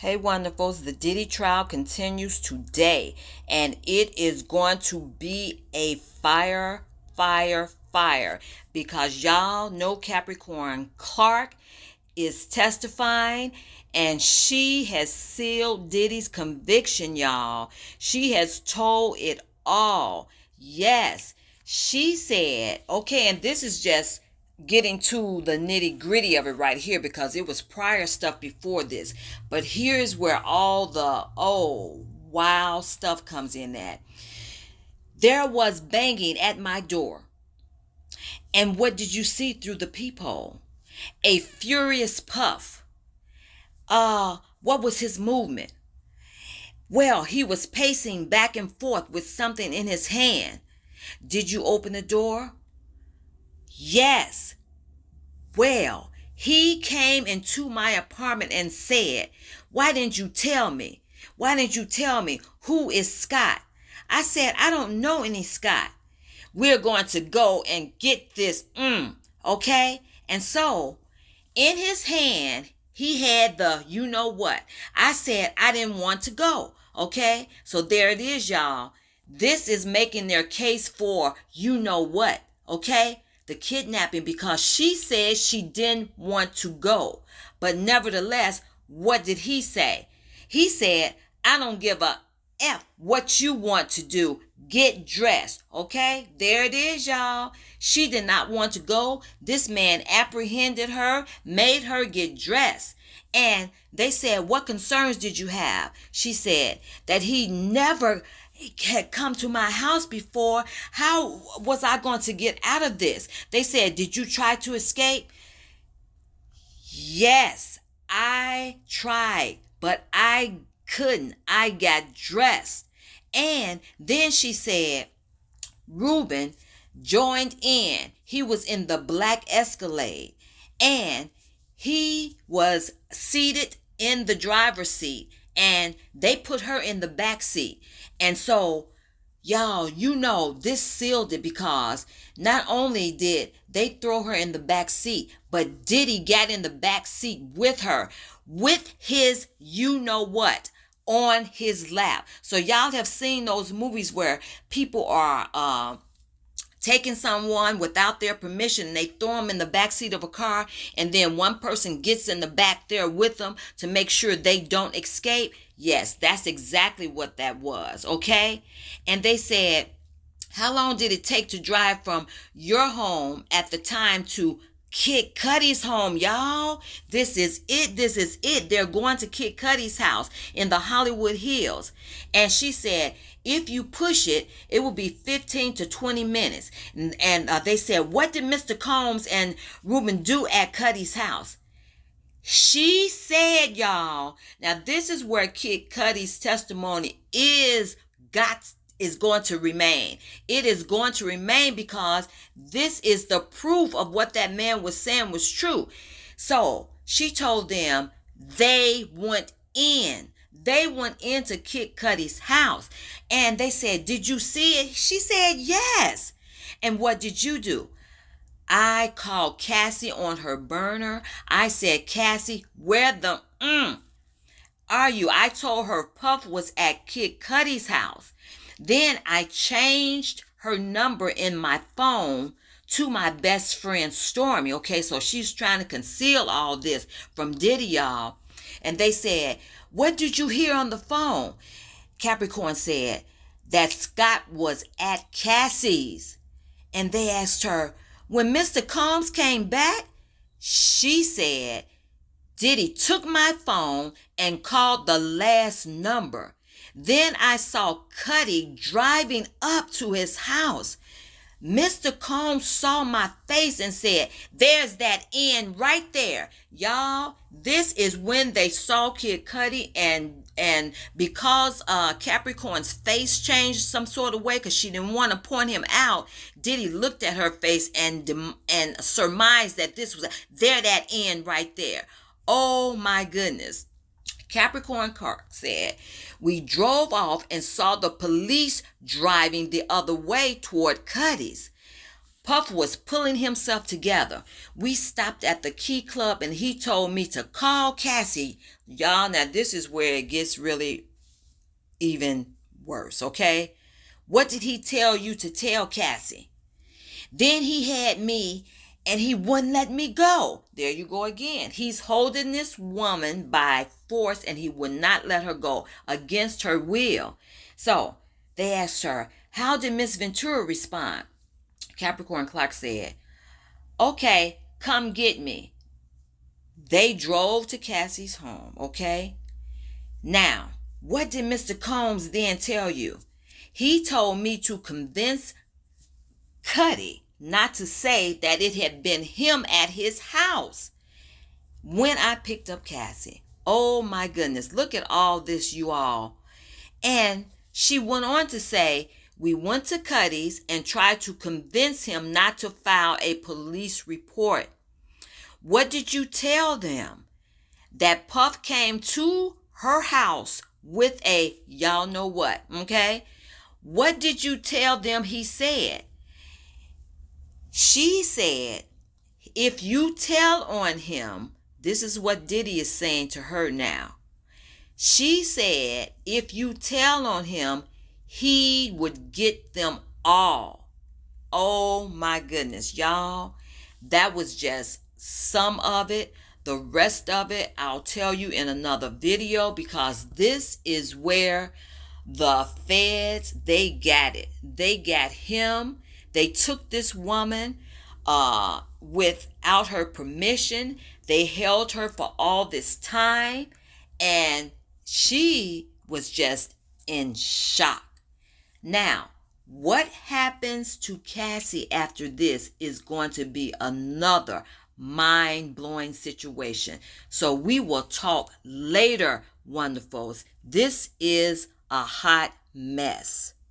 Hey, wonderfuls, the Diddy trial continues today, and it is going to be a fire, because y'all know Capricorn Clark is testifying, and she has sealed Diddy's conviction, y'all. She has told it all. Yes, she said, okay, and this is just getting to the nitty gritty of it right here, because it was prior stuff before this. But here's where all the wow stuff comes in at. There was banging at my door. And what did you see through the peephole? A furious puff. What was his movement? Well, he was pacing back and forth with something in his hand. Did you open the door? Yes. Well, he came into my apartment and said, "Why didn't you tell me? Why didn't you tell me? Who is Scott?" I said, "I don't know any Scott. We're going to go and get this, okay?" And so, in his hand, he had the you know what. I said I didn't want to go, okay? So there it is, y'all. This is making their case for you know what, okay? The kidnapping, because she said she didn't want to go. But nevertheless, what did he say? He said, "I don't give a F what you want to do. Get dressed." Okay, there it is, y'all. She did not want to go. This man apprehended her, made her get dressed. And they said, "What concerns did you have?" She said that he never had come to my house before. How was I going to get out of this? They said, "Did you try to escape?" Yes, I tried, but I couldn't. I got dressed. And then she said, Reuben joined in. He was in the black Escalade, and he was seated in the driver's seat, and they put her in the back seat. And so, y'all, you know, this sealed it, because not only did they throw her in the back seat, but Diddy got in the back seat with her, with his you know what on his lap. So y'all have seen those movies where people are taking someone without their permission, and they throw them in the back seat of a car, and then one person gets in the back there with them to make sure they don't escape. Yes, that's exactly what that was, okay? And they said, "How long did it take to drive from your home at the time to Kid Cudi's home?" Y'all, this is it. They're going to Kid Cudi's house in the Hollywood Hills. And she said, "If you push it, it will be 15 to 20 minutes. And they said, "What did Mr. Combs and Reuben do at Cudi's house?" She said, y'all, now this is where Kid Cudi's testimony is going to remain. It is going to remain, because this is the proof of what that man was saying was true. So she told them they went in. They went into Kid Cudi's house, and they said, "Did you see it?" She said, "Yes." "And what did you do?" "I called Cassie on her burner. I said, 'Cassie, where the are you?' I told her Puff was at Kid Cudi's house. Then I changed her number in my phone to my best friend Stormy." Okay, so she's trying to conceal all this from Diddy, y'all. And they said, "What did you hear on the phone?" Capricorn said that Scott was at Cassie's. And they asked her, "When Mr. Combs came back?" She said, "Diddy took my phone and called the last number. Then I saw Cudi driving up to his house. Mr. Combs saw my face and said, 'There's that end right there.'" Y'all, this is when they saw Kid Cudi, and because Capricorn's face changed some sort of way, because she didn't want to point him out, Diddy looked at her face and surmised that this was there, that end right there. Oh my goodness. Capricorn Clark said, "We drove off and saw the police driving the other way toward Cudi's." Puff was pulling himself together. We stopped at the Key Club and he told me to call Cassie. Y'all, now this is where it gets really even worse, okay? What did he tell you to tell Cassie? Then he had me and he wouldn't let me go. There you go again. He's holding this woman by force and he would not let her go against her will. So they asked her, how did Miss Ventura respond? Capricorn Clock said, okay, come get me. They drove to Cassie's home, okay? Now, what did Mr. Combs then tell you? He told me to convince Cuddy not to say that it had been him at his house when I picked up Cassie. Oh my goodness, look at all this, you all. And she went on to say, we went to Cuddy's and tried to convince him not to file a police report. What did you tell them? That Puff came to her house with a y'all know what, okay? What did you tell them he said? She said, if you tell on him, this is what Diddy is saying to her now. She said, if you tell on him, he would get them all. Oh my goodness, y'all. That was just some of it. The rest of it, I'll tell you in another video because this is where the feds, they got it. They got him. They took this woman without her permission. They held her for all this time and she was just in shock. Now, what happens to Cassie after this is going to be another mind-blowing situation. So we will talk later, wonderfuls. This is a hot mess.